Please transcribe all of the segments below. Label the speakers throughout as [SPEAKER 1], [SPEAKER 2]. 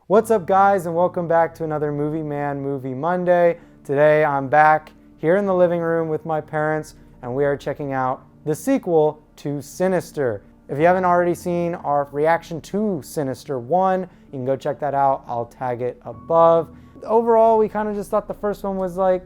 [SPEAKER 1] What's up, guys, and welcome back to another Movie Man Movie Monday. Today I'm back here in the living room with my parents, and we are checking out the sequel to Sinister. If you haven't already seen our reaction to Sinister 1, you can go check that out. I'll tag it above. Overall, we kind of just thought the first one was like,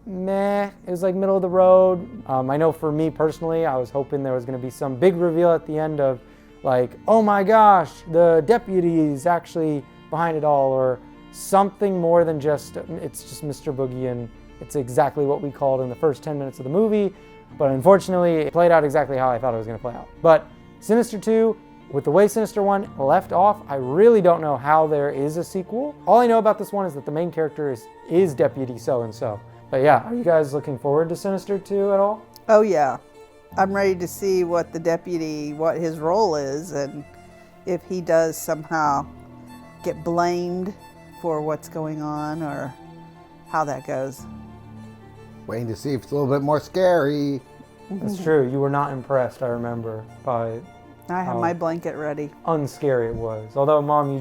[SPEAKER 1] meh. It was like middle of the road. I know for me personally, I was hoping there was going to be some big reveal at the end of like, oh my gosh, the deputy is actually behind it all, or something more than just, it's just Mr. Boogie and it's exactly what we called in the first 10 minutes of the movie. But unfortunately, it played out exactly how I thought it was going to play out. But Sinister 2, with the way Sinister 1 left off, I really don't know how there is a sequel. All I know about this one is that the main character is Deputy So-and-so. But yeah, are you guys looking forward to Sinister 2 at all?
[SPEAKER 2] Oh yeah. I'm ready to see what the deputy, what his role is, and if he does somehow get blamed for what's going on or how that goes.
[SPEAKER 3] Waiting to see if it's a little bit more scary.
[SPEAKER 1] That's true. You were not impressed, I remember, by
[SPEAKER 2] I have my blanket ready.
[SPEAKER 1] Unscary it was. Although, Mom, you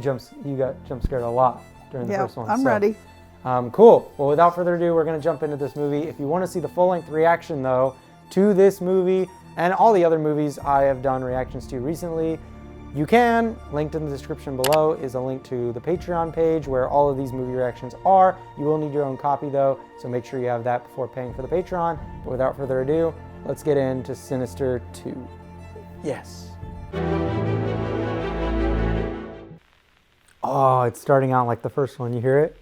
[SPEAKER 1] got jump scared a lot during the first one.
[SPEAKER 2] I'm ready.
[SPEAKER 1] Cool. Well, without further ado, we're going to jump into this movie. If you want to see the full-length reaction, though, to this movie and all the other movies I have done reactions to recently, you can. Linked in the description below is a link to the Patreon page where all of these movie reactions are. You will need your own copy, though, so make sure you have that before paying for the Patreon. But without further ado, let's get into Sinister 2. Yes. Oh, it's starting out like the first one. You hear it?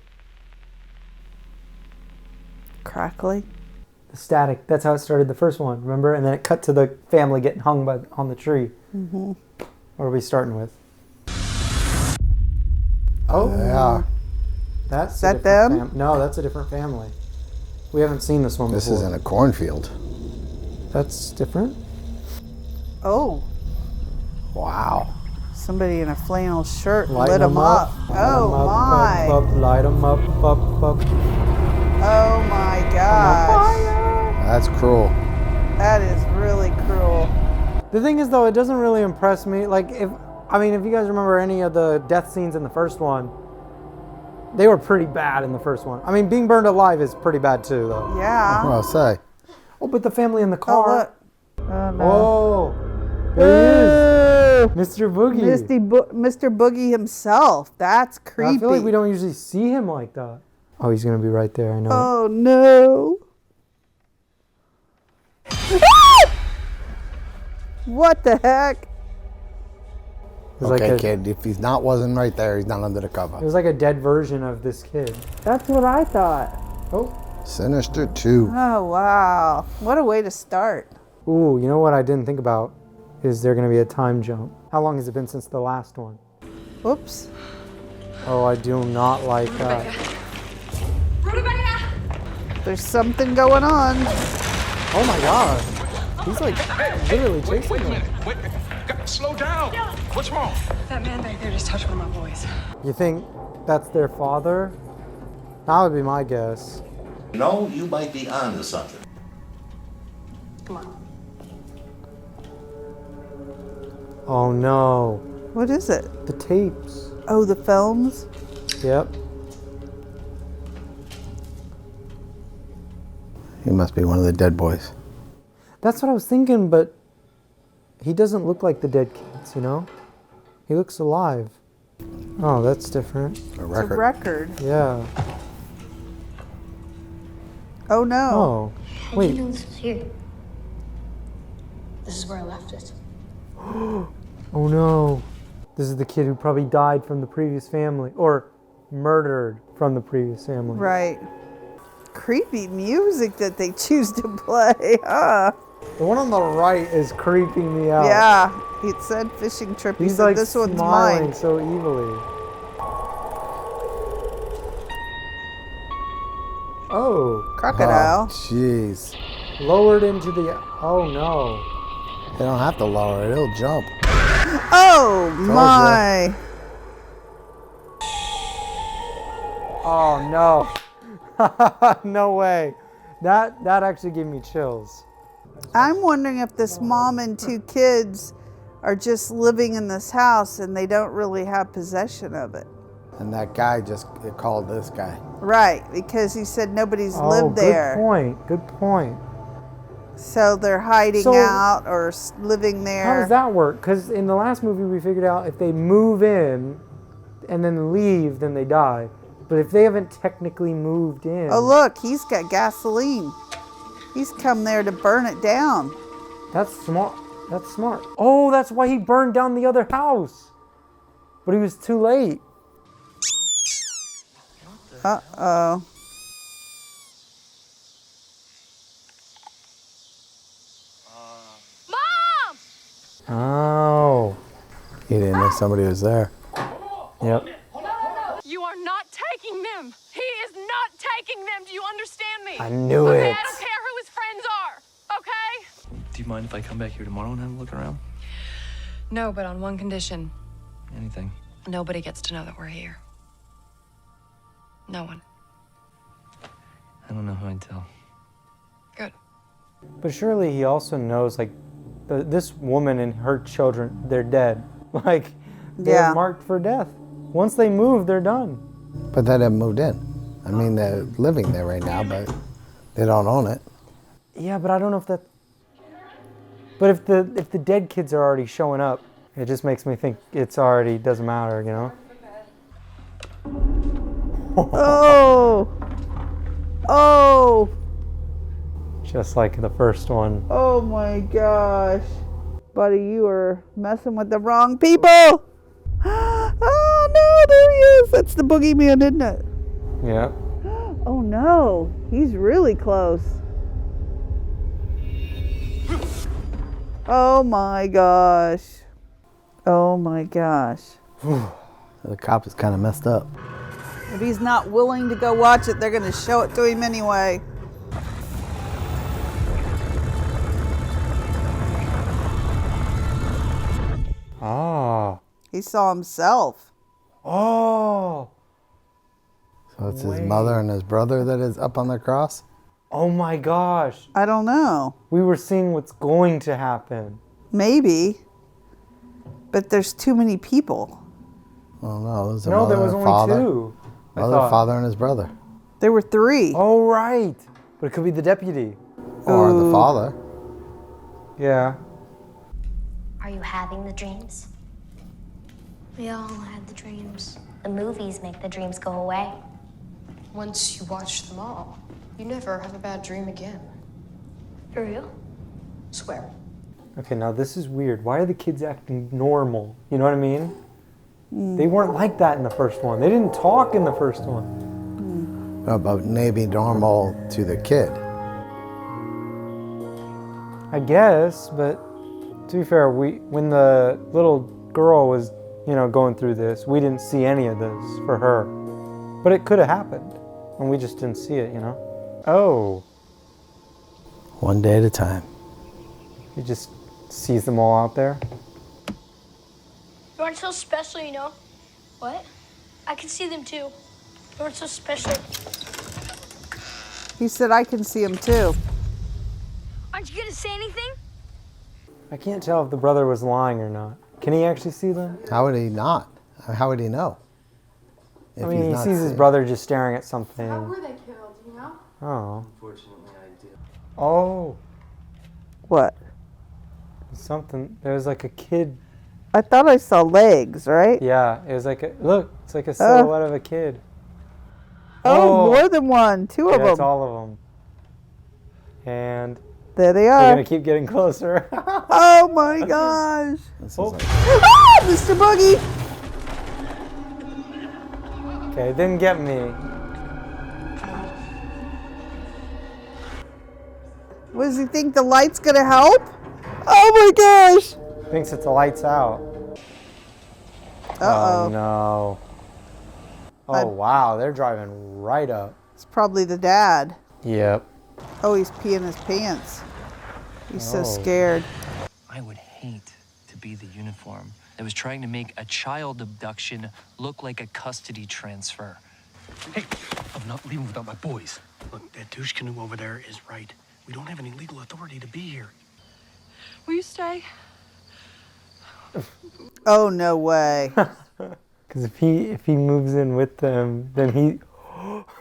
[SPEAKER 2] Crackly.
[SPEAKER 1] The static. That's how it started the first one, remember? And then it cut to the family getting hung on the tree. Mm-hmm. What are we starting with? Oh,
[SPEAKER 3] yeah.
[SPEAKER 1] Is
[SPEAKER 2] that them?
[SPEAKER 1] No, that's a different family. We haven't seen this one before.
[SPEAKER 3] This is in a cornfield.
[SPEAKER 1] That's different.
[SPEAKER 2] Oh.
[SPEAKER 3] Wow.
[SPEAKER 2] Somebody in a flannel shirt
[SPEAKER 1] Light
[SPEAKER 2] lit them up. Oh my.
[SPEAKER 1] Light them up.
[SPEAKER 2] Oh my gosh.
[SPEAKER 3] That's cruel.
[SPEAKER 2] That is really cruel.
[SPEAKER 1] The thing is, though, it doesn't really impress me. Like, if you guys remember any of the death scenes in the first one, they were pretty bad in the first one. I mean, being burned alive is pretty bad too, though.
[SPEAKER 2] Yeah.
[SPEAKER 3] What I'll say.
[SPEAKER 1] Oh, but the family in the car.
[SPEAKER 2] Oh, look. Oh, no.
[SPEAKER 1] Oh, there he is. Mr. Boogie.
[SPEAKER 2] Mr. Boogie himself. That's creepy.
[SPEAKER 1] I feel like we don't usually see him like that. Oh, he's going to be right there. I know.
[SPEAKER 2] Oh, no. What the heck?
[SPEAKER 3] Okay, kid, if he's wasn't right there, he's not under the cover.
[SPEAKER 1] It was like a dead version of this kid.
[SPEAKER 2] That's what I thought.
[SPEAKER 1] Oh.
[SPEAKER 3] Sinister 2.
[SPEAKER 2] Oh, wow. What a way to start.
[SPEAKER 1] Ooh, you know what I didn't think about? Is there going to be a time jump? How long has it been since the last one?
[SPEAKER 2] Whoops.
[SPEAKER 1] Oh, I do not like that.
[SPEAKER 2] There's something going on.
[SPEAKER 1] Oh my god. He's like literally chasing
[SPEAKER 4] Wait a
[SPEAKER 1] him.
[SPEAKER 4] minute. Wait. Slow down. What's wrong?
[SPEAKER 5] That man back there just touched one of my boys.
[SPEAKER 1] You think that's their father? That would be my guess.
[SPEAKER 6] No, you might be onto something.
[SPEAKER 5] Come on.
[SPEAKER 1] Oh no.
[SPEAKER 2] What is it?
[SPEAKER 1] The tapes.
[SPEAKER 2] Oh, the films?
[SPEAKER 1] Yep.
[SPEAKER 3] He must be one of the dead boys.
[SPEAKER 1] That's what I was thinking, but he doesn't look like the dead kids, you know? He looks alive. Oh, that's different.
[SPEAKER 3] A record.
[SPEAKER 2] It's a record.
[SPEAKER 1] Yeah.
[SPEAKER 2] Oh, no.
[SPEAKER 1] Oh.
[SPEAKER 7] How
[SPEAKER 1] Wait.
[SPEAKER 7] do you know this is here? This is where I left it.
[SPEAKER 1] Oh no. This is the kid who probably died from the previous family, or murdered from the previous family.
[SPEAKER 2] Right. Creepy music that they choose to play, huh?
[SPEAKER 1] The one on the right is creeping me out.
[SPEAKER 2] Yeah. It said fishing trip. He
[SPEAKER 1] He's
[SPEAKER 2] said
[SPEAKER 1] like
[SPEAKER 2] this one's
[SPEAKER 1] smiling
[SPEAKER 2] mine.
[SPEAKER 1] so evilly. Oh.
[SPEAKER 2] Crocodile.
[SPEAKER 3] Oh, jeez.
[SPEAKER 1] Lowered into the... Oh no.
[SPEAKER 3] They don't have to lower it. It'll jump.
[SPEAKER 2] Oh, my.
[SPEAKER 1] Oh no. No way. That actually gave me chills.
[SPEAKER 2] I'm wondering if this mom and two kids are just living in this house and they don't really have possession of it.
[SPEAKER 3] And that guy just called this guy.
[SPEAKER 2] Right, because he said nobody's
[SPEAKER 1] Oh,
[SPEAKER 2] lived there.
[SPEAKER 1] good point. Good point.
[SPEAKER 2] So they're hiding
[SPEAKER 1] So-
[SPEAKER 2] out or living there.
[SPEAKER 1] How does that work? Because in the last movie, we figured out if they move in and then leave, then they die. But if they haven't technically moved in...
[SPEAKER 2] Oh, look, he's got gasoline. He's come there to burn it down.
[SPEAKER 1] That's smart. That's smart. Oh, that's why he burned down the other house. But he was too late.
[SPEAKER 2] Uh-oh.
[SPEAKER 7] Mom!
[SPEAKER 1] Oh.
[SPEAKER 3] He didn't know somebody was there.
[SPEAKER 1] Yep.
[SPEAKER 7] You are not taking them. He is not taking them. Do you understand me?
[SPEAKER 1] I knew
[SPEAKER 7] Okay,
[SPEAKER 1] it.
[SPEAKER 7] I don't care who his friends are. Okay?
[SPEAKER 8] Do you mind if I come back here tomorrow and have a look around?
[SPEAKER 5] No, but on one condition.
[SPEAKER 8] Anything.
[SPEAKER 5] Nobody gets to know that we're here. No one.
[SPEAKER 8] I don't know who I'd tell.
[SPEAKER 5] Good.
[SPEAKER 1] But surely he also knows, like, this woman and her children, they're dead. Like, they're
[SPEAKER 2] Yeah.
[SPEAKER 1] marked for death. Once they move, they're done.
[SPEAKER 3] But they haven't moved in. I mean, they're living there right now, but they don't own it.
[SPEAKER 1] Yeah, but I don't know if that... But if the dead kids are already showing up, it just makes me think it's already, doesn't matter, you know?
[SPEAKER 2] Oh! Oh!
[SPEAKER 1] Just like the first one.
[SPEAKER 2] Oh my gosh. Buddy, you are messing with the wrong people! Oh no, there he is! That's the boogeyman, isn't it?
[SPEAKER 1] Yep.
[SPEAKER 2] Oh no, he's really close. Oh my gosh. Oh my gosh.
[SPEAKER 3] The cop is kind of messed up.
[SPEAKER 2] If he's not willing to go watch it, they're going to show it to him anyway.
[SPEAKER 1] Ah.
[SPEAKER 2] He saw himself.
[SPEAKER 1] Oh.
[SPEAKER 3] So it's his mother and his brother that is up on the cross?
[SPEAKER 1] Oh my gosh.
[SPEAKER 2] I don't know.
[SPEAKER 1] We were seeing what's going to happen.
[SPEAKER 2] Maybe. But there's too many people.
[SPEAKER 3] Oh no, there's a
[SPEAKER 1] No,
[SPEAKER 3] mother
[SPEAKER 1] there was
[SPEAKER 3] and
[SPEAKER 1] only
[SPEAKER 3] father.
[SPEAKER 1] two. I
[SPEAKER 3] Mother,
[SPEAKER 1] thought.
[SPEAKER 3] father, and his brother.
[SPEAKER 2] There were three.
[SPEAKER 1] Oh, right. But it could be the deputy.
[SPEAKER 3] Or the father.
[SPEAKER 1] Yeah.
[SPEAKER 9] Are you having the dreams?
[SPEAKER 10] We all had the dreams.
[SPEAKER 9] The movies make the dreams go away.
[SPEAKER 5] Once you watch them all, you never have a bad dream again.
[SPEAKER 10] For real?
[SPEAKER 5] Swear.
[SPEAKER 1] Okay, now this is weird. Why are the kids acting normal? You know what I mean? They weren't like that in the first one. They didn't talk in the first one.
[SPEAKER 3] But maybe normal to the kid.
[SPEAKER 1] I guess, but to be fair, when the little girl was, going through this, we didn't see any of this for her. But it could have happened, and we just didn't see it, Oh,
[SPEAKER 3] One day at a time.
[SPEAKER 1] he just sees them all out there.
[SPEAKER 10] You aren't so special, you know. What? I can see them too. You aren't so special.
[SPEAKER 2] He said, I can see him too.
[SPEAKER 10] Aren't you gonna say anything?
[SPEAKER 1] I can't tell if the brother was lying or not. Can he actually see them?
[SPEAKER 3] How would he not? How would he know? If
[SPEAKER 1] I mean,
[SPEAKER 3] he's
[SPEAKER 1] he
[SPEAKER 3] not
[SPEAKER 1] sees his
[SPEAKER 3] seeing?
[SPEAKER 1] brother just staring at something.
[SPEAKER 7] How were they killed, you know?
[SPEAKER 1] Oh.
[SPEAKER 8] Unfortunately, I did.
[SPEAKER 1] Oh.
[SPEAKER 2] What?
[SPEAKER 1] Something. There was like a kid.
[SPEAKER 2] I thought I saw legs, right?
[SPEAKER 1] Yeah, it was like it's like a silhouette of a kid.
[SPEAKER 2] Oh, more than one. Two of
[SPEAKER 1] Yeah, it's
[SPEAKER 2] them.
[SPEAKER 1] all of them. And
[SPEAKER 2] There they
[SPEAKER 1] they're
[SPEAKER 2] are.
[SPEAKER 1] gonna keep getting closer.
[SPEAKER 2] Oh my gosh.
[SPEAKER 3] This is
[SPEAKER 1] Oh.
[SPEAKER 3] like-
[SPEAKER 2] Ah, Mr. Boogie.
[SPEAKER 1] Okay, it didn't get me.
[SPEAKER 2] What does he think the light's gonna help? Oh my gosh.
[SPEAKER 1] Thinks it's the lights out.
[SPEAKER 2] Uh-oh.
[SPEAKER 1] Oh no. Oh wow, they're driving right up.
[SPEAKER 2] It's probably the dad.
[SPEAKER 1] Yep.
[SPEAKER 2] Oh, he's peeing his pants. He's so
[SPEAKER 1] Oh.
[SPEAKER 2] scared.
[SPEAKER 8] I would hate to be the uniform that was trying to make a child abduction look like a custody transfer.
[SPEAKER 4] Hey, I'm not leaving without my boys. Look, that douche canoe over there is right. We don't have any legal authority to be here.
[SPEAKER 7] Will you stay?
[SPEAKER 2] Oh, no way.
[SPEAKER 1] Because if he moves in with them, then he.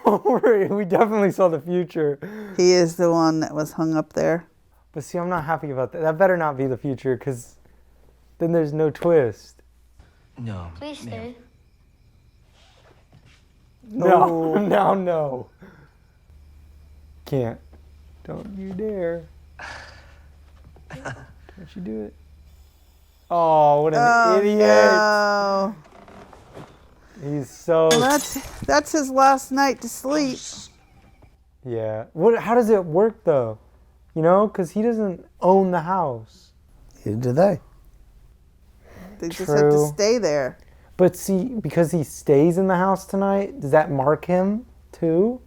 [SPEAKER 1] We definitely saw the future.
[SPEAKER 2] He is the one that was hung up there.
[SPEAKER 1] But see, I'm not happy about that. That better not be the future, because then there's no twist.
[SPEAKER 8] No.
[SPEAKER 9] Please stay.
[SPEAKER 1] No, no. Can't. Don't you dare. Don't you do it. Oh, what an idiot.
[SPEAKER 2] No.
[SPEAKER 1] He's so...
[SPEAKER 2] Well, that's his last night to sleep.
[SPEAKER 1] Yeah. How does it work, though? You know, because he doesn't own the house.
[SPEAKER 3] Neither do they.
[SPEAKER 2] They just have to
[SPEAKER 1] True.
[SPEAKER 2] stay there.
[SPEAKER 1] But see, because he stays in the house tonight, does that mark him, too?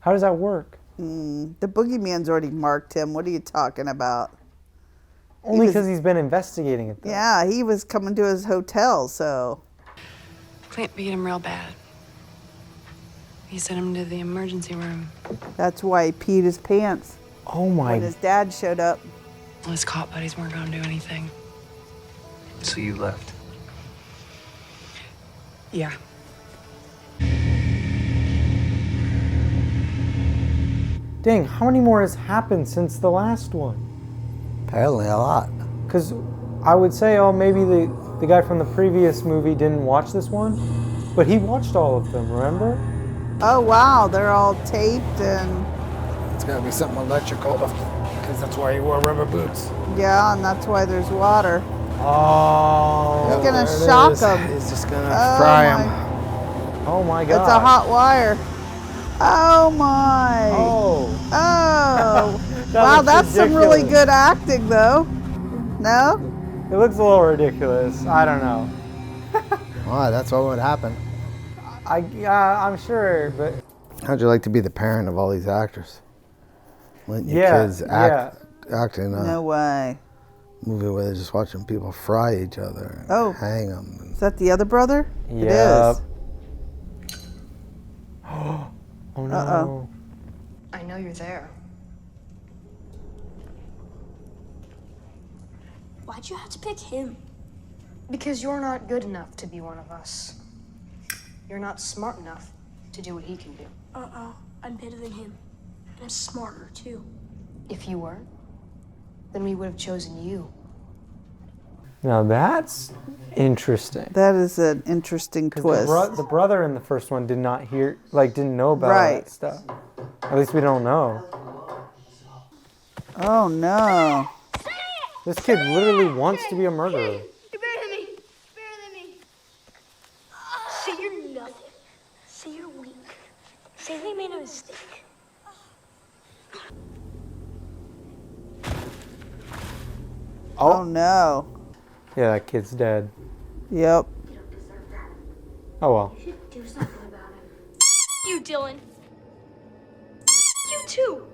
[SPEAKER 1] How does that work?
[SPEAKER 2] The boogeyman's already marked him. What are you talking about?
[SPEAKER 1] Only because he's been investigating it, though.
[SPEAKER 2] Yeah, he was coming to his hotel, so...
[SPEAKER 7] Clint beat him real bad. He sent him to the emergency room.
[SPEAKER 2] That's why he peed his pants
[SPEAKER 1] Oh, my...
[SPEAKER 2] when his dad showed up.
[SPEAKER 7] His cop buddies weren't gonna do anything.
[SPEAKER 8] So you left.
[SPEAKER 7] Yeah.
[SPEAKER 1] Dang, how many more has happened since the last one?
[SPEAKER 3] Apparently a lot.
[SPEAKER 1] Because I would say, oh, maybe the guy from the previous movie didn't watch this one, but he watched all of them, remember?
[SPEAKER 2] Oh, wow, they're all taped and...
[SPEAKER 3] It's gotta be something electrical, because that's why he wore rubber boots.
[SPEAKER 2] Yeah, and that's why there's water.
[SPEAKER 1] Oh.
[SPEAKER 2] He's gonna
[SPEAKER 3] there it
[SPEAKER 2] shock
[SPEAKER 3] is.
[SPEAKER 2] him.
[SPEAKER 3] He's just gonna
[SPEAKER 2] Oh,
[SPEAKER 3] fry
[SPEAKER 2] my-
[SPEAKER 3] him.
[SPEAKER 1] Oh my god.
[SPEAKER 2] It's a hot wire. Oh, my.
[SPEAKER 1] Oh.
[SPEAKER 2] Oh.
[SPEAKER 1] That
[SPEAKER 2] Wow,
[SPEAKER 1] looks
[SPEAKER 2] that's some really
[SPEAKER 1] ridiculous.
[SPEAKER 2] good acting, though. No?
[SPEAKER 1] It looks a little ridiculous. I don't know.
[SPEAKER 3] Why? That's what would happen.
[SPEAKER 1] I'm sure, but
[SPEAKER 3] How'd you like to be the parent of all these actors? Letting your
[SPEAKER 1] Yeah,
[SPEAKER 3] kids act in a
[SPEAKER 2] No way.
[SPEAKER 3] movie where they're just watching people fry each other and
[SPEAKER 2] Oh.
[SPEAKER 3] hang them.
[SPEAKER 2] Is that the other brother? It
[SPEAKER 1] Yep.
[SPEAKER 2] is.
[SPEAKER 1] Oh no.
[SPEAKER 2] Uh-oh.
[SPEAKER 5] I know you're there.
[SPEAKER 10] Why'd you have to pick him?
[SPEAKER 5] Because you're not good enough to be one of us. You're not smart enough to do what he can do.
[SPEAKER 10] I'm better than him. And I'm smarter, too.
[SPEAKER 5] If you were, then we would have chosen you.
[SPEAKER 1] Now that's interesting.
[SPEAKER 2] That is an interesting
[SPEAKER 1] 'Cause
[SPEAKER 2] twist.
[SPEAKER 1] the brother in the first one did not hear, didn't know about
[SPEAKER 2] Right.
[SPEAKER 1] that stuff. At least we don't know.
[SPEAKER 2] Oh, no.
[SPEAKER 1] This kid literally wants to be a murderer.
[SPEAKER 10] You're better than me. Better than me. Say you're nothing. Say you're weak. Say they made a mistake.
[SPEAKER 2] Oh, no.
[SPEAKER 1] Yeah, that kid's dead.
[SPEAKER 2] Yep.
[SPEAKER 1] Oh well.
[SPEAKER 10] Do something about it. You, Dylan. You too.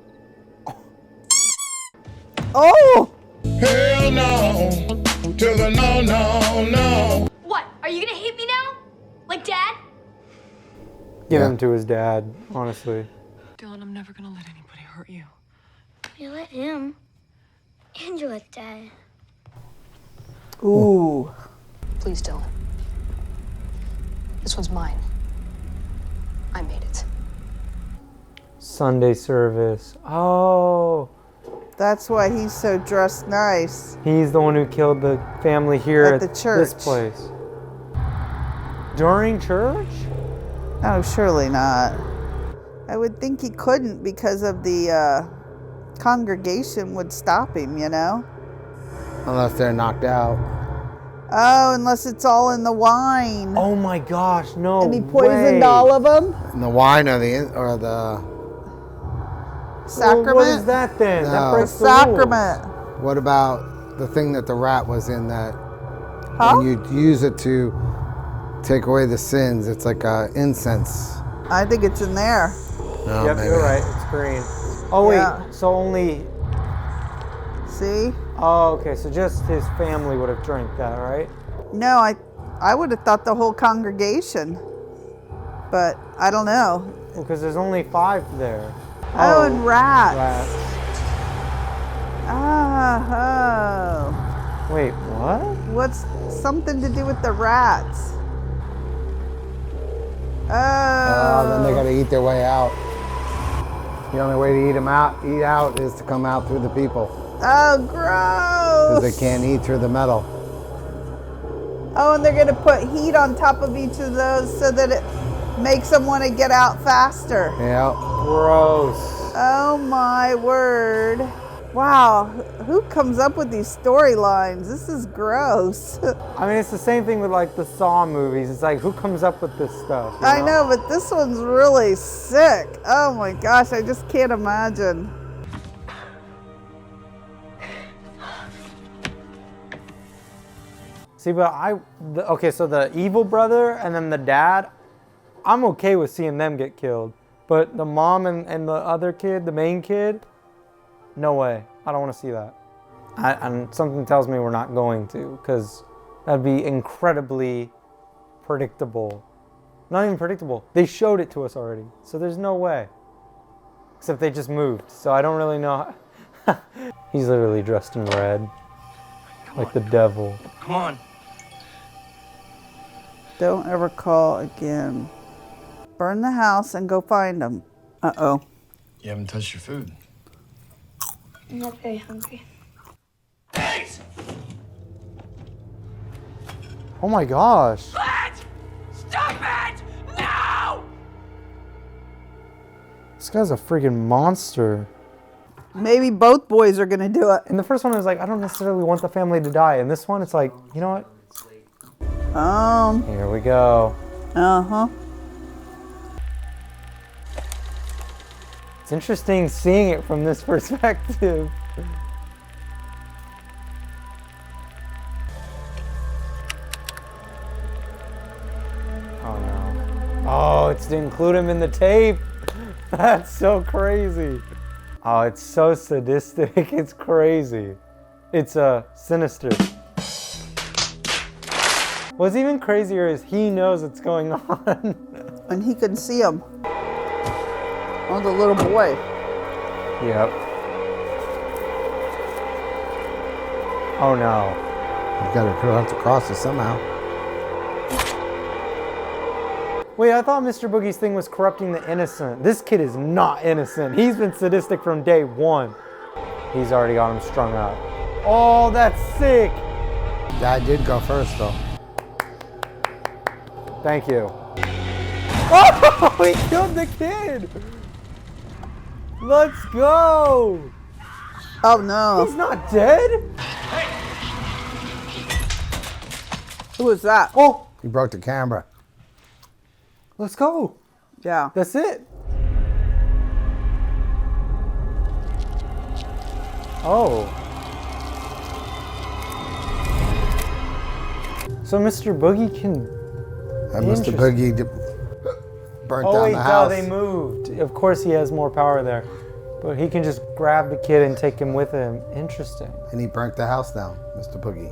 [SPEAKER 2] Oh!
[SPEAKER 11] Hell no, to the no, no, no.
[SPEAKER 10] What? Are you gonna hate me now? Like Dad?
[SPEAKER 1] Give
[SPEAKER 3] Yeah.
[SPEAKER 1] him to his dad, honestly.
[SPEAKER 7] Dylan, I'm never gonna let anybody hurt you.
[SPEAKER 9] You let him. And you let Dad.
[SPEAKER 2] Ooh.
[SPEAKER 5] Please, Dylan. This one's mine. I made it.
[SPEAKER 1] Sunday service. Oh,
[SPEAKER 2] That's why he's so dressed nice.
[SPEAKER 1] he's the one who killed the family here
[SPEAKER 2] At
[SPEAKER 1] at
[SPEAKER 2] the
[SPEAKER 1] this
[SPEAKER 2] church.
[SPEAKER 1] place. During church?
[SPEAKER 2] Oh, surely not. I would think he couldn't because of the congregation would stop him, you know?
[SPEAKER 3] Unless they're knocked out.
[SPEAKER 2] Oh, unless it's all in the wine.
[SPEAKER 1] Oh my gosh, no
[SPEAKER 2] And he poisoned
[SPEAKER 1] way.
[SPEAKER 2] all of them?
[SPEAKER 3] And the wine or the
[SPEAKER 2] Sacrament?
[SPEAKER 1] Well, what is that then? That
[SPEAKER 3] No.
[SPEAKER 1] breaks the
[SPEAKER 2] Sacrament.
[SPEAKER 3] what about the thing that the rat was in that
[SPEAKER 2] Huh?
[SPEAKER 3] when you use it to take away the sins, it's like incense.
[SPEAKER 2] I think it's in there.
[SPEAKER 3] No,
[SPEAKER 1] rules. Yep,
[SPEAKER 3] maybe.
[SPEAKER 1] you're right. It's green. Oh wait,
[SPEAKER 2] Yeah.
[SPEAKER 1] so only.
[SPEAKER 2] See?
[SPEAKER 1] Oh, okay. So just his family would have drank that, right?
[SPEAKER 2] No, I would have thought the whole congregation. But I don't know.
[SPEAKER 1] Because there's only 5 there.
[SPEAKER 2] Oh, and rats.
[SPEAKER 1] Rats.
[SPEAKER 2] Oh.
[SPEAKER 1] Wait, what?
[SPEAKER 2] What's something to do with the rats?
[SPEAKER 3] Oh, then they got to eat their way out. The only way to eat out is to come out through the people.
[SPEAKER 2] Oh, gross!
[SPEAKER 3] Because they can't eat through the metal.
[SPEAKER 2] Oh, and they're going to put heat on top of each of those so that it makes them want to get out faster.
[SPEAKER 3] Yeah.
[SPEAKER 1] Gross.
[SPEAKER 2] Oh my word. Wow, who comes up with these storylines? This is gross.
[SPEAKER 1] I mean, it's the same thing with like the Saw movies. It's like, who comes up with this stuff?
[SPEAKER 2] I know, but this one's really sick. Oh my gosh, I just can't imagine.
[SPEAKER 1] See, but okay, so the evil brother and then the dad, I'm okay with seeing them get killed. But the mom and the other kid, the main kid, no way. I don't want to see that. And something tells me we're not going to, because that'd be incredibly predictable. Not even predictable. They showed it to us already, so there's no way. Except they just moved, so I don't really know. He's literally dressed in red, like the devil.
[SPEAKER 8] Come on.
[SPEAKER 2] Don't ever call again. Burn the house and go find them. Uh-oh.
[SPEAKER 4] You haven't touched your food.
[SPEAKER 10] I'm not very hungry.
[SPEAKER 1] Oh my gosh.
[SPEAKER 7] Stop it! No!
[SPEAKER 1] This guy's a freaking monster.
[SPEAKER 2] Maybe both boys are gonna do it.
[SPEAKER 1] In the first one, it was like, I don't necessarily want the family to die. In this one, it's like, you know what? Here we go.
[SPEAKER 2] Uh-huh.
[SPEAKER 1] It's interesting seeing it from this perspective. Oh no. Oh, it's to include him in the tape. That's so crazy. Oh, it's so sadistic. It's crazy. It's Sinister. What's even crazier is he knows what's going on.
[SPEAKER 2] And he can see them. Oh, the little boy.
[SPEAKER 1] Yep. Oh no.
[SPEAKER 3] You got to have to cross it somehow.
[SPEAKER 1] Wait, I thought Mr. Boogie's thing was corrupting the innocent. This kid is not innocent. He's been sadistic from day one. He's already got him strung up. Oh, that's sick.
[SPEAKER 3] Dad did go first, though.
[SPEAKER 1] Thank you. Oh, he killed the kid. Let's go.
[SPEAKER 2] Oh no.
[SPEAKER 1] He's not dead.
[SPEAKER 2] Who was that?
[SPEAKER 1] Oh,
[SPEAKER 3] He broke the camera.
[SPEAKER 1] let's go.
[SPEAKER 2] Yeah.
[SPEAKER 1] That's it. Oh. So Mr. Boogie can...
[SPEAKER 3] And Mr. Boogie burnt
[SPEAKER 1] Oh
[SPEAKER 3] down
[SPEAKER 1] wait,
[SPEAKER 3] the
[SPEAKER 1] no,
[SPEAKER 3] house.
[SPEAKER 1] they moved. Of course he has more power there. But he can just grab the kid and take him with him. Interesting.
[SPEAKER 3] And he burnt the house down, Mr. Boogie.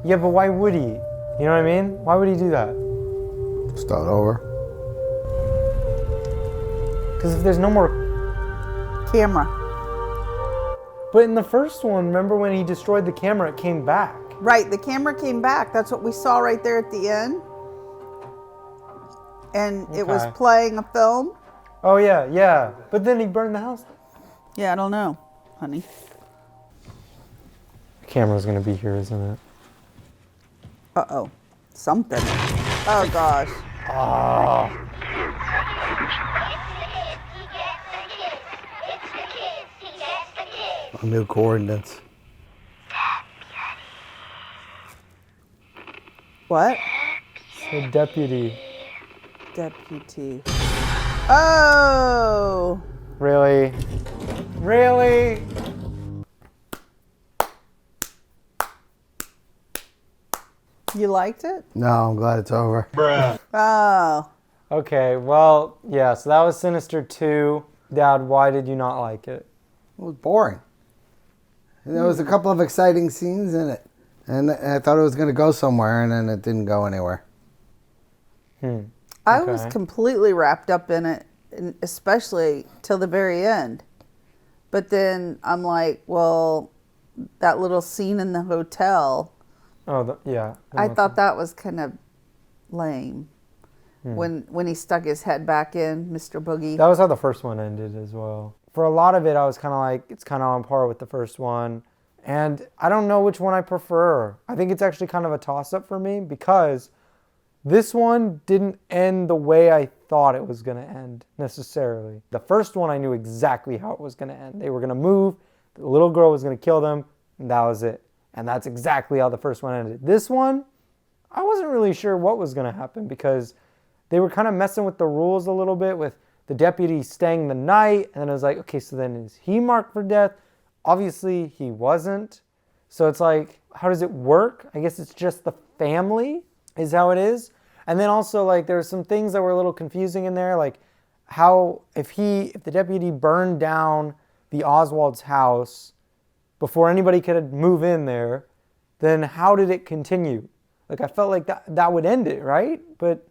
[SPEAKER 1] Yeah, but why would he? You know what I mean? Why would he do that?
[SPEAKER 3] Start over.
[SPEAKER 1] Because if there's no more...
[SPEAKER 2] Camera.
[SPEAKER 1] But in the first one, remember when he destroyed the camera, it came back.
[SPEAKER 2] Right, the camera came back. That's what we saw right there at the end. And it was
[SPEAKER 1] Okay.
[SPEAKER 2] playing a film.
[SPEAKER 1] Oh yeah, yeah. But then he burned the house.
[SPEAKER 2] Yeah, I don't know, honey.
[SPEAKER 1] The camera's gonna be here, isn't it?
[SPEAKER 2] Uh-oh. Something. Oh, gosh.
[SPEAKER 1] Oh.
[SPEAKER 3] New coordinates.
[SPEAKER 2] What?
[SPEAKER 1] The deputy.
[SPEAKER 2] Deputy. Oh!
[SPEAKER 1] Really? Really?
[SPEAKER 2] You liked it?
[SPEAKER 3] No, I'm glad it's over.
[SPEAKER 2] Oh.
[SPEAKER 1] Okay, well, yeah, so that was Sinister 2. Dad, why did you not like it?
[SPEAKER 3] It was boring. There was a couple of exciting scenes in it. And I thought it was going to go somewhere, and then it didn't go anywhere.
[SPEAKER 2] I was completely wrapped up in it, especially till the very end. But then I'm like, well, that little scene in the hotel,
[SPEAKER 1] Oh, yeah.
[SPEAKER 2] I thought that was kind of lame. when he stuck his head back in, Mr. Boogie.
[SPEAKER 1] That was how the first one ended as well. For a lot of it, I was kind of like, it's kind of on par with the first one. And I don't know which one I prefer. I think it's actually kind of a toss-up for me because this one didn't end the way I thought it was going to end necessarily. The first one, I knew exactly how it was going to end. They were going to move, the little girl was going to kill them, and that was it. And that's exactly how the first one ended. This one, I wasn't really sure what was going to happen because they were kind of messing with the rules a little bit with the deputy staying the night. And then I was like, okay, so then is he marked for death? Obviously, he wasn't. So it's like, how does it work? I guess it's just the family is how it is. And then also, like, there were some things that were a little confusing in there, like how if the deputy burned down the Oswald's house before anybody could move in there, then how did it continue? Like, I felt like that would end it, right? But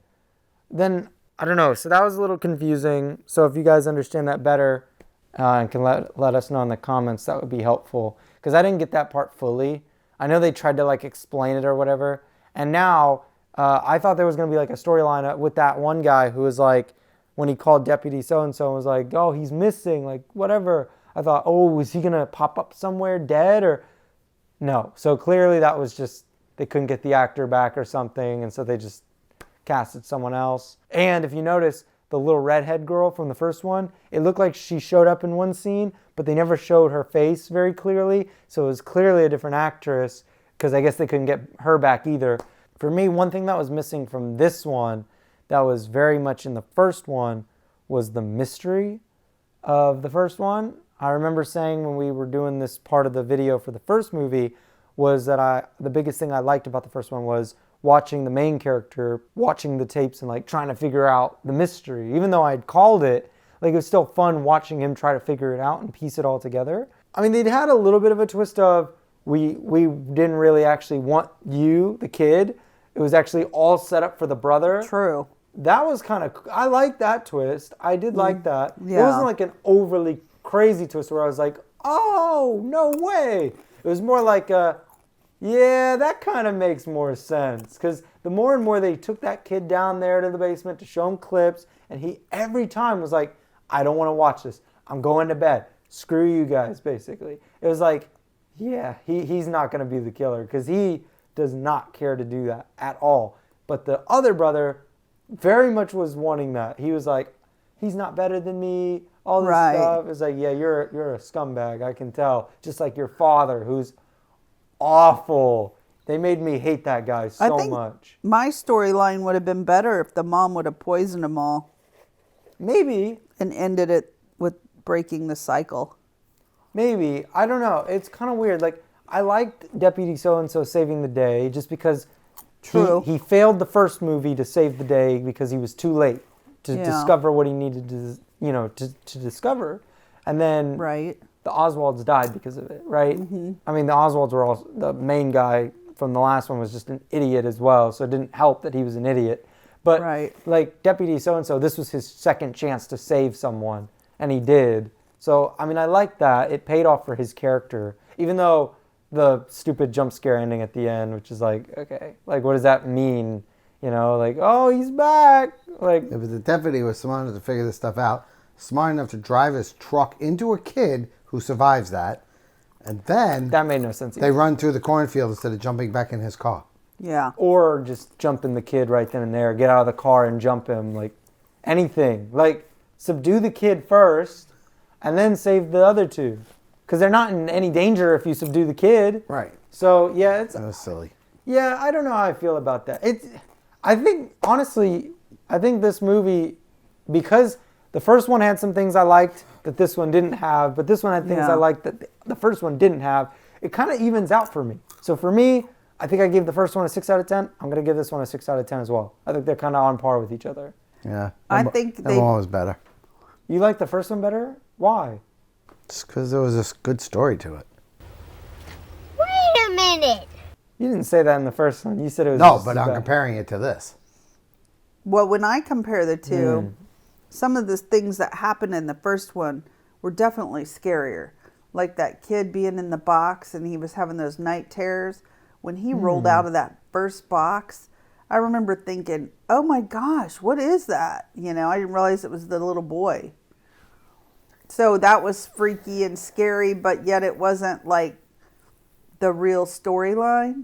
[SPEAKER 1] then, I don't know. So that was a little confusing. So if you guys understand that better and can let us know in the comments, that would be helpful. Because I didn't get that part fully. I know they tried to, like, explain it or whatever. And now, I thought there was going to be, like, a storyline with that one guy who was, like, when he called Deputy so-and-so and was like, oh, he's missing, like, whatever. I thought, oh, is he going to pop up somewhere dead? Or no. So clearly that was just, they couldn't get the actor back or something, and so they just casted someone else. And if you notice, the little redhead girl from the first one, it looked like she showed up in one scene, but they never showed her face very clearly, so it was clearly a different actress, because I guess they couldn't get her back either. For me, one thing that was missing from this one that was very much in the first one was the mystery of the first one. I remember saying when we were doing this part of the video for the first movie was that the biggest thing I liked about the first one was watching the main character, watching the tapes and like trying to figure out the mystery. Even though I'd called it, like it was still fun watching him try to figure it out and piece it all together. I mean, they'd had a little bit of a twist of we didn't really actually want you, the kid. It was actually all set up for the brother.
[SPEAKER 2] True.
[SPEAKER 1] That was kind of, I liked that twist. I did like that.
[SPEAKER 2] Yeah.
[SPEAKER 1] It wasn't like an overly crazy twist where I was like, oh, no way. It was more like yeah, that kind of makes more sense. Because the more and more they took that kid down there to the basement to show him clips, and he every time was like, I don't want to watch this. I'm going to bed. Screw you guys, basically. It was like, yeah, he's not going to be the killer because he does not care to do that at all. But the other brother very much was wanting that. He was like, he's not better than me, all this stuff. It's like, yeah, you're a scumbag, I can tell. Just like your father, who's awful. They made me hate that guy so much.
[SPEAKER 2] My storyline would have been better if the mom would have poisoned them all.
[SPEAKER 1] Maybe.
[SPEAKER 2] And ended it with breaking the cycle.
[SPEAKER 1] Maybe. I don't know. It's kind of weird. Like, I liked Deputy So-and-so saving the day just because he failed the first movie to save the day because he was too late to discover what he needed to, to discover. And then the Oswalds died because of it, right? Mm-hmm. I mean, the Oswalds were all, the main guy from the last one was just an idiot as well, so it didn't help that he was an idiot. But like Deputy So-and-so, this was his second chance to save someone, and he did. So, I mean, I like that. It paid off for his character, even though the stupid jump scare ending at the end, which is like, okay, like what does that mean? Like, oh, he's back. Like,
[SPEAKER 3] if the deputy was smart enough to figure this stuff out, smart enough to drive his truck into a kid who survives that, and then
[SPEAKER 1] that made no sense.
[SPEAKER 3] They run through the cornfield instead of jumping back in his car.
[SPEAKER 2] Yeah.
[SPEAKER 1] Or just jumping the kid right then and there, get out of the car and jump him, like anything. Like, subdue the kid first and then save the other two. Because they're not in any danger if you subdue the kid.
[SPEAKER 3] Right.
[SPEAKER 1] So, yeah, it's...
[SPEAKER 3] That was silly.
[SPEAKER 1] Yeah, I don't know how I feel about that. I think, honestly, this movie, because the first one had some things I liked that this one didn't have, but this one had things I liked that the first one didn't have, it kind of evens out for me. So for me, I think I gave the first one a 6 out of 10. I'm going to give this one a 6 out of 10 as well. I think they're kind of on par with each other.
[SPEAKER 3] Yeah.
[SPEAKER 2] I think
[SPEAKER 3] that one was better.
[SPEAKER 1] You like the first one better? Why?
[SPEAKER 3] Just because there was a good story to it.
[SPEAKER 10] Wait a minute.
[SPEAKER 1] You didn't say that in the first one. You said it was
[SPEAKER 3] No, but I'm comparing it to this.
[SPEAKER 2] Well, when I compare the two, some of the things that happened in the first one were definitely scarier. Like that kid being in the box and he was having those night terrors. When he rolled out of that first box, I remember thinking, oh my gosh, what is that? You know, I didn't realize it was the little boy. So that was freaky and scary, but yet it wasn't like the real storyline.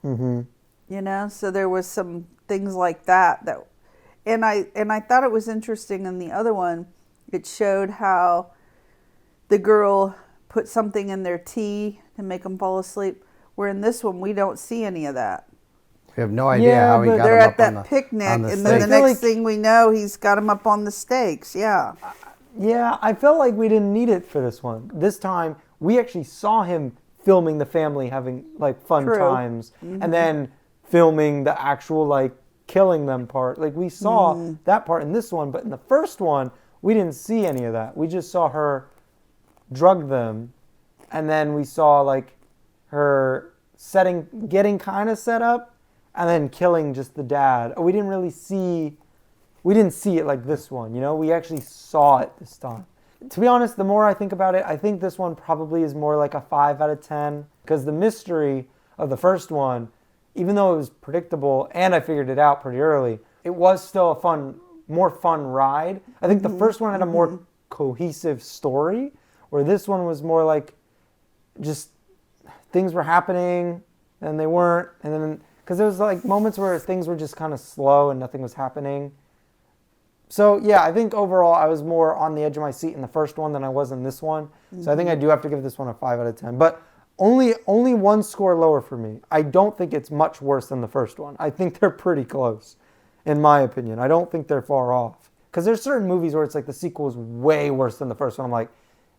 [SPEAKER 1] Mm-hmm.
[SPEAKER 2] You know, so there was some things like that and I thought it was interesting in the other one. It showed how the girl put something in their tea to make them fall asleep. Where in this one, we don't see any of that.
[SPEAKER 3] We have no idea how he got
[SPEAKER 2] They're
[SPEAKER 3] him
[SPEAKER 2] at
[SPEAKER 3] up
[SPEAKER 2] that
[SPEAKER 3] on
[SPEAKER 2] picnic,
[SPEAKER 3] on the
[SPEAKER 2] and
[SPEAKER 3] stake.
[SPEAKER 2] then the next thing we know, he's got him up on the stakes. Yeah.
[SPEAKER 1] Yeah, I felt like we didn't need it for this one. This time, we actually saw him filming the family having like fun
[SPEAKER 2] True.
[SPEAKER 1] times, and then filming the actual like killing them part. Like we saw that part in this one, but in the first one, we didn't see any of that. We just saw her drug them, and then we saw like her getting kind of set up, and then killing just the dad. We didn't really see. We didn't see it like this one, you know? We actually saw it this time. To be honest, the more I think about it, I think this one probably is more like a 5 out of 10. Because the mystery of the first one, even though it was predictable and I figured it out pretty early, it was still a more fun ride. I think the first one had a more cohesive story, where this one was more like just things were happening and they weren't. And then, because there was like moments where things were just kind of slow and nothing was happening. So yeah, I think overall I was more on the edge of my seat in the first one than I was in this one. So I think I do have to give this one a 5 out of 10. But only one score lower for me. I don't think it's much worse than the first one. I think they're pretty close, in my opinion. I don't think they're far off. Because there's certain movies where it's like the sequel is way worse than the first one. I'm like,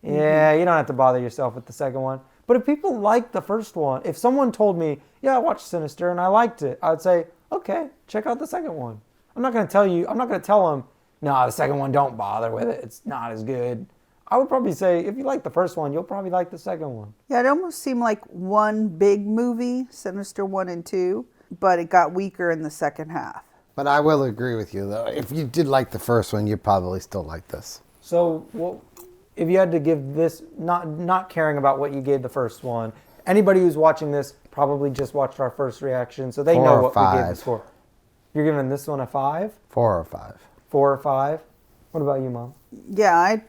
[SPEAKER 1] yeah, you don't have to bother yourself with the second one. But if people like the first one, if someone told me, yeah, I watched Sinister and I liked it, I would say, okay, check out the second one. I'm not going to tell them, no, the second one, don't bother with it. It's not as good. I would probably say, if you like the first one, you'll probably like the second one.
[SPEAKER 2] Yeah, it almost seemed like one big movie, Sinister 1 and 2, but it got weaker in the second half.
[SPEAKER 3] But I will agree with you, though. If you did like the first one, you probably still like this.
[SPEAKER 1] So, if you had to give this, not caring about what you gave the first one, anybody who's watching this probably just watched our first reaction, so they know what we gave the score. You're giving this one a 5?
[SPEAKER 3] 4 or 5.
[SPEAKER 1] 4 or 5? What about you, Mom?
[SPEAKER 2] Yeah,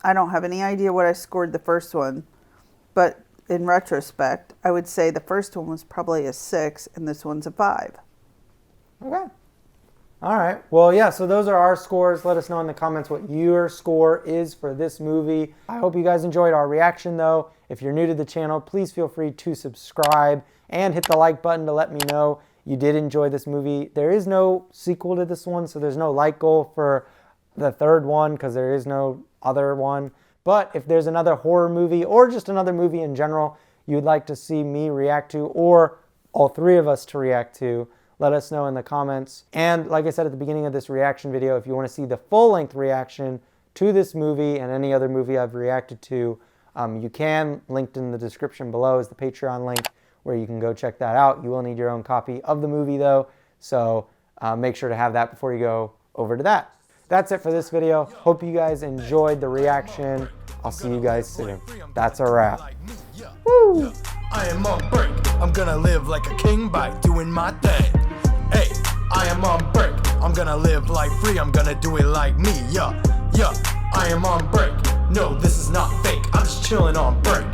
[SPEAKER 2] I don't have any idea what I scored the first one, but in retrospect, I would say the first one was probably a 6 and this one's a 5.
[SPEAKER 1] Okay. All right. Well, yeah, so those are our scores. Let us know in the comments what your score is for this movie. I hope you guys enjoyed our reaction, though. If you're new to the channel, please feel free to subscribe and hit the like button to let me know you did enjoy this movie. There is no sequel to this one, so there's no like goal for the third one because there is no other one. But if there's another horror movie or just another movie in general you'd like to see me react to, or all three of us to react to, let us know in the comments. And like I said at the beginning of this reaction video, if you want to see the full-length reaction to this movie and any other movie I've reacted to, you can. Linked in the description below is the Patreon link where you can go check that out. You will need your own copy of the movie though, so make sure to have that before you go over to that. That's it for this video. Hope you guys enjoyed the reaction. I'll see you guys soon. That's a wrap. Woo!
[SPEAKER 12] I am on break. I'm gonna live like a king by doing my thing. Hey, I am on break. I'm gonna live like free. I'm gonna do it like me. Yeah, I am on break. No, this is not fake. I'm just chilling on break.